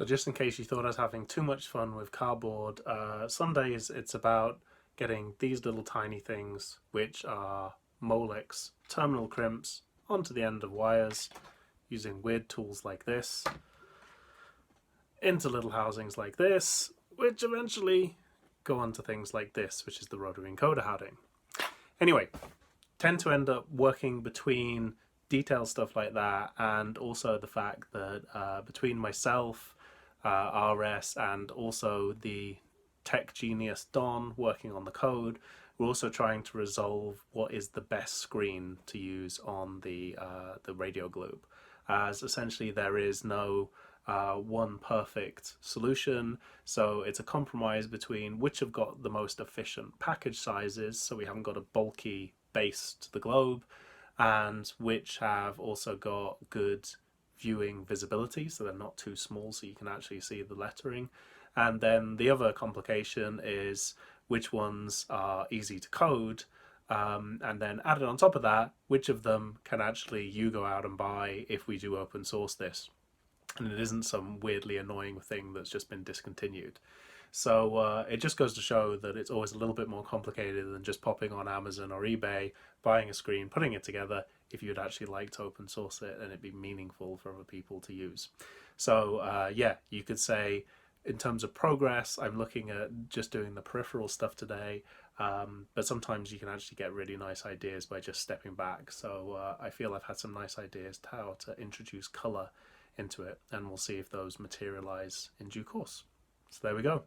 So just in case you thought I was having too much fun with cardboard, some days it's about getting these little tiny things, which are Molex terminal crimps, onto the end of wires using weird tools like this, into little housings like this, which eventually go onto things like this, which is the rotary encoder housing. Anyway, tend to end up working between detailed stuff like that, and also the fact that between myself, RS, and also the tech genius Don working on the code, we're also trying to resolve what is the best screen to use on the RadioGlobe, as essentially there is no one perfect solution. So it's a compromise between which have got the most efficient package sizes, so we haven't got a bulky base to the globe, and which have also got good viewing visibility, so they're not too small, so you can actually see the lettering. And then the other complication is which ones are easy to code, and then added on top of that, which of them can actually you go out and buy if we do open source this, and it isn't some weirdly annoying thing that's just been discontinued. So it just goes to show that it's always a little bit more complicated than just popping on Amazon or eBay, buying a screen, putting it together, if you'd actually like to open source it and it'd be meaningful for other people to use. So yeah, you could say in terms of progress, I'm looking at just doing the peripheral stuff today, but sometimes you can actually get really nice ideas by just stepping back. So I feel I've had some nice ideas to how to introduce color into it, and we'll see if those materialize in due course. So there we go.